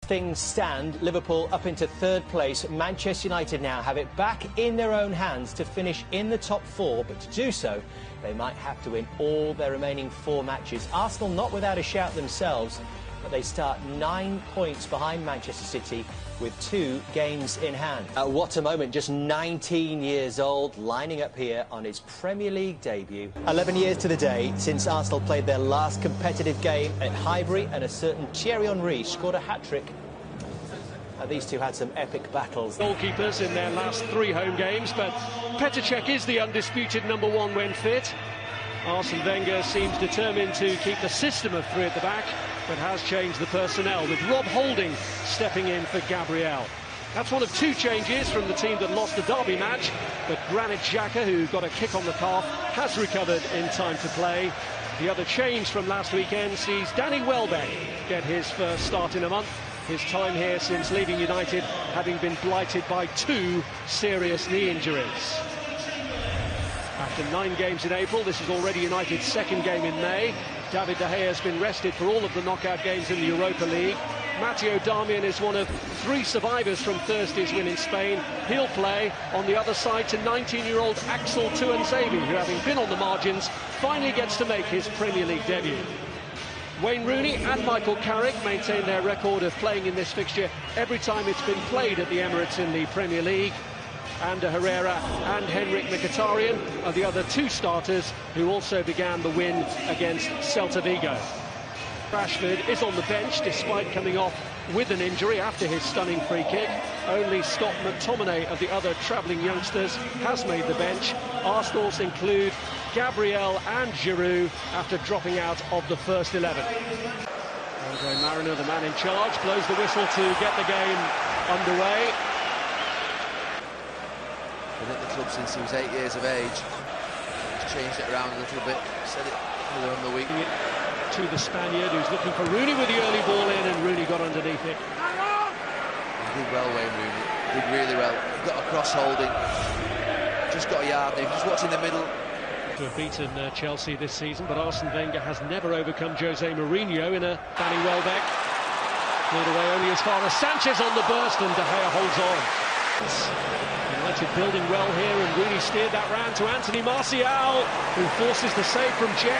Things stand, Liverpool up into third place. Manchester United now have it back in their own hands to finish in the top four, but to do so, they might have to win all their remaining 4 matches. Arsenal not without a shout themselves, but they start 9 points behind Manchester City with 2 games in hand. What a moment, just 19 years old, lining up here on his Premier League debut. 11 years to the day since Arsenal played their last competitive game at Highbury, and a certain Thierry Henry scored a hat-trick. These two had some epic battles. Goalkeepers in their last 3 home games, but Petr Cech is the undisputed #1 when fit. Arsene Wenger seems determined to keep the system of 3 at the back, but has changed the personnel, with Rob Holding stepping in for Gabriel. That's one of 2 changes from the team that lost the derby match, but Granit Xhaka, who got a kick on the calf, has recovered in time to play. The other change from last weekend sees Danny Wellbeck get his first start in a month. His time here since leaving United having been blighted by 2 serious knee injuries. After 9 games in April, this is already United's 2nd game in May. David De Gea has been rested for all of the knockout games in the Europa League. Matteo Darmian is one of 3 survivors from Thursday's win in Spain. He'll play on the other side to 19-year-old Axel Tuanzebe, who, having been on the margins, finally gets to make his Premier League debut. Wayne Rooney and Michael Carrick maintain their record of playing in this fixture every time it's been played at the Emirates in the Premier League. Ander Herrera and Henrik Mkhitaryan are the other 2 starters who also began the win against Celta Vigo. Rashford is on the bench despite coming off with an injury after his stunning free kick. Only Scott McTominay of the other travelling youngsters has made the bench. Arsenal's include Gabriel and Giroud after dropping out of the first 11. Andre Mariner, the man in charge, blows the whistle to get the game underway. Been at the club since he was 8 years of age. He's changed it around a little bit. Said it earlier on the week. To the Spaniard, who's looking for Rooney with the early ball in, and Rooney got underneath it. He did well, Wayne Rooney. Did really well. Got a cross holding. Just got a yard there. Just watching the middle. To have beaten Chelsea this season, but Arsene Wenger has never overcome Jose Mourinho in a Danny Wellbeck. Cleared away only as far as Sanchez on the burst, and De Gea holds on. United building well here, and Rooney steered that round to Anthony Martial, who forces the save from Cech.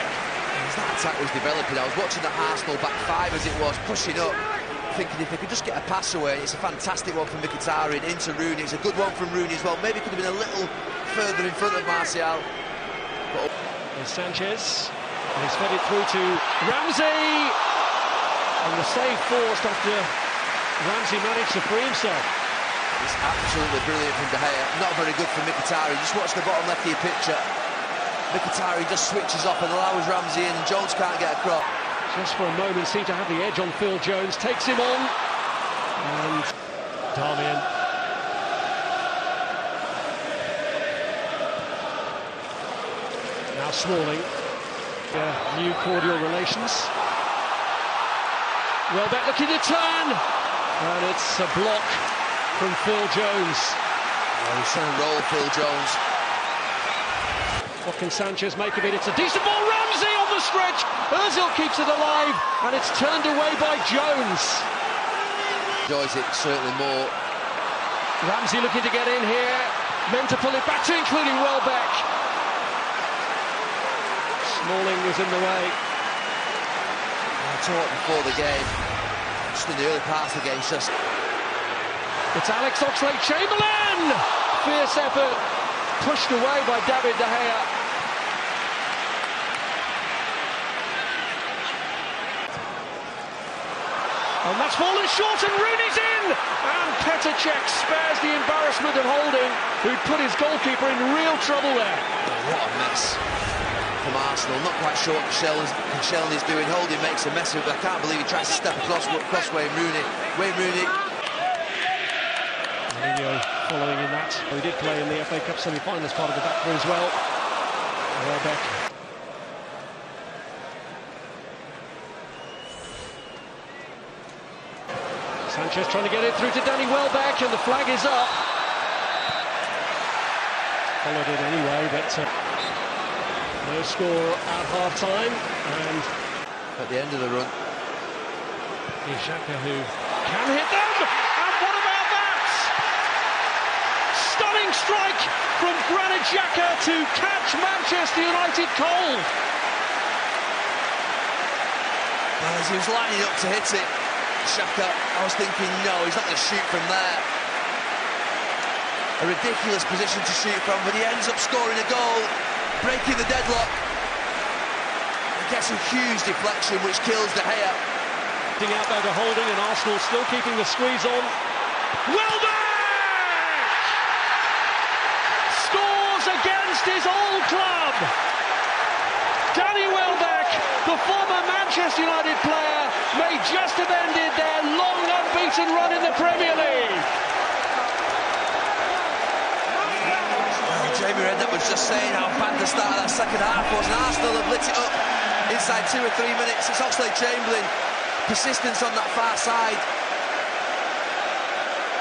As that attack was developing, I was watching the Arsenal back 5 as it was, pushing up, thinking if they could just get a pass away. It's a fantastic one from Mkhitaryan into Rooney. It's a good one from Rooney as well. Maybe it could have been a little further in front of Martial. There's Sanchez, and he's fed it through to Ramsey, and the save forced after Ramsey managed to free himself. It's absolutely brilliant from De Gea. Not very good for Mkhitaryan. Just watch the bottom left of your picture. Mkhitaryan just switches off and allows Ramsey in, and Jones can't get across. Just for a moment seemed to have the edge on Phil Jones. Takes him on. And Darmian. Now Smalling. New cordial relations. Wellbeck looking to turn. And it's a block from Phil Jones. Oh, he's trying to roll Phil Jones. What can Sanchez make of it? It's a decent ball. Ramsey on the stretch. Ozil keeps it alive, and it's turned away by Jones. Enjoys it certainly more. Ramsey looking to get in here. Meant to pull it back to including Wellbeck. Smalling was in the way. I talked before the game, just in the early parts of the game, just... It's Alex Oxlade-Chamberlain! Fierce effort, pushed away by David De Gea. And that's fallen short, and Rooney's in! And Petr Cech spares the embarrassment of Holding, who'd put his goalkeeper in real trouble there. Oh, what a mess from Arsenal. Not quite sure what Koscielny's doing. Holding makes a mess of it. I can't believe he tries to step across Wayne Rooney. Wayne Rooney. Mourinho following in that. He did play in the FA Cup semi-final as part of the back three as well. Wellbeck. Sanchez trying to get it through to Danny Wellbeck, and the flag is up. Followed it anyway, but no score at half-time. And at the end of the run, Xhaka, who Can hit them, and what about that? Stunning strike from Granit Xhaka to catch Manchester United cold. As he was lining up to hit it, Xhaka, I was thinking, no, he's not going to shoot from there. A ridiculous position to shoot from, but he ends up scoring a goal, breaking the deadlock. He gets a huge deflection, which kills De Gea. Out there to Holding, and Arsenal still keeping the squeeze on. Wellbeck scores against his old club. Danny Wellbeck, the former Manchester United player, may just have ended their long unbeaten run in the Premier League. Jamie Redknapp was just saying how bad the start of that second half was, and Arsenal have lit it up inside 2 or 3 minutes. It's Oxlade-Chamberlain, persistence on that far side.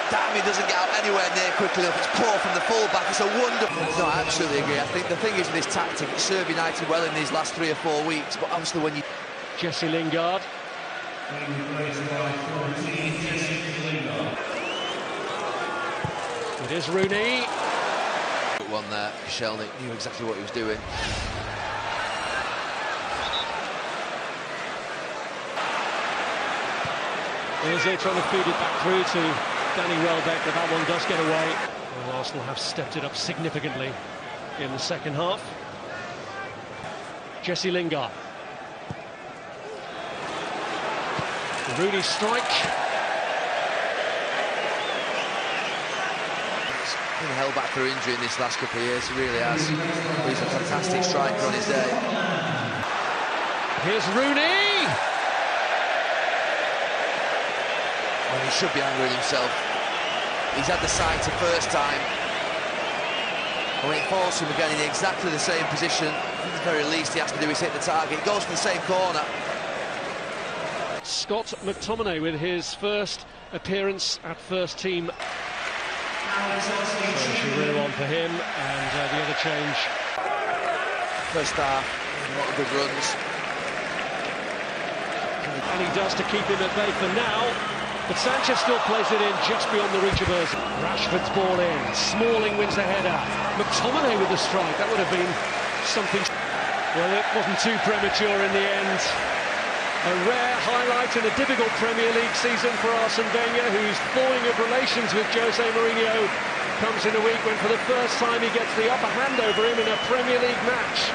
Damn, he doesn't get out anywhere near quickly enough. It's poor from the full-back. It's a wonderful... No, I absolutely agree. I think the thing is with this tactic, it served United well in these last 3 or 4 weeks, but obviously when you... Jesse Lingard. It is Rooney. One there, Shelny knew exactly what he was doing. Here's it, trying to feed it back through to Danny Wellbeck, but that one does get away. Well, Arsenal have stepped it up significantly in the second half. Jesse Lingard. The Rooney strike. He's been held back through injury in this last couple of years, he really has. But he's a fantastic striker on his day. Here's Rooney! Well, he should be angry with himself. He's had the sight the first time. And when it falls to him again in exactly the same position, at the very least he has to do is hit the target. It goes to the same corner. Scott McTominay with his first appearance at first team. Real on for him, and the other change. First half, a lot of good runs. And he does to keep him at bay for now. But Sanchez still plays it in just beyond the reach of Ozil. Rashford's ball in. Smalling wins the header. McTominay with the strike. That would have been something. Well, it wasn't too premature in the end. A rare highlight in a difficult Premier League season for Arsene Wenger, whose thawing of relations with Jose Mourinho comes in a week when for the first time he gets the upper hand over him in a Premier League match.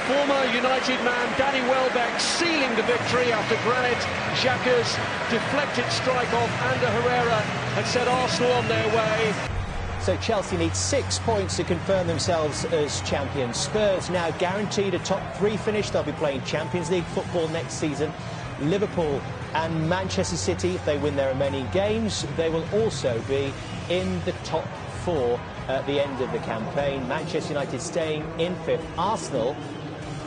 Former United man Danny Wellbeck sealing the victory after Granit Xhaka's deflected strike off Ander Herrera had set Arsenal on their way. So Chelsea need 6 points to confirm themselves as champions. Spurs now guaranteed a top 3 finish. They'll be playing Champions League football next season. Liverpool and Manchester City, if they win their remaining games, they will also be in the top 4 at the end of the campaign. Manchester United staying in 5th. Arsenal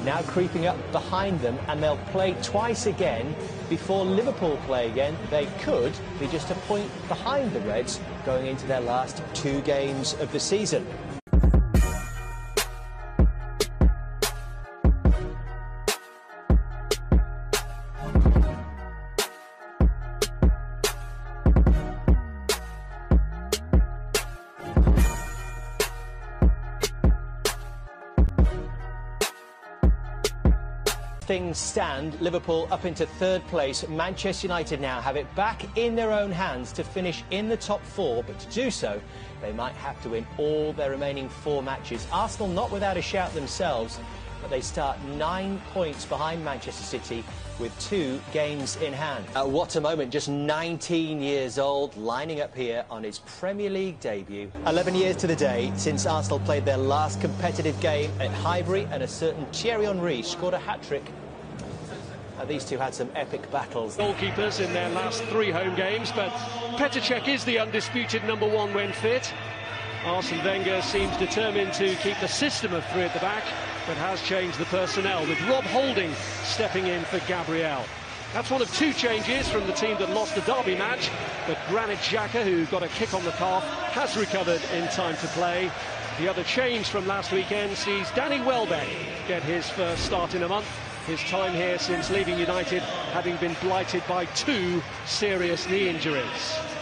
now creeping up behind them, and they'll play twice again before Liverpool play again. They could be just a point behind the Reds going into their last 2 games of the season. Things stand, Liverpool up into 3rd place. Manchester United now have it back in their own hands to finish in the top 4, but to do so, they might have to win all their remaining 4 matches. Arsenal not without a shout themselves, but they start 9 points behind Manchester City with 2 games in hand. What a moment, just 19 years old, lining up here on his Premier League debut. 11 years to the day since Arsenal played their last competitive game at Highbury, and a certain Thierry Henry scored a hat-trick. These two had some epic battles. Goalkeepers in their last 3 home games, but Petr Cech is the undisputed #1 when fit. Arsene Wenger seems determined to keep the system of 3 at the back, but has changed the personnel, with Rob Holding stepping in for Gabriel. That's one of 2 changes from the team that lost the derby match, but Granit Xhaka, who got a kick on the calf, has recovered in time to play. The other change from last weekend sees Danny Wellbeck get his first start in a month. his time here since leaving United, having been blighted by 2 serious knee injuries.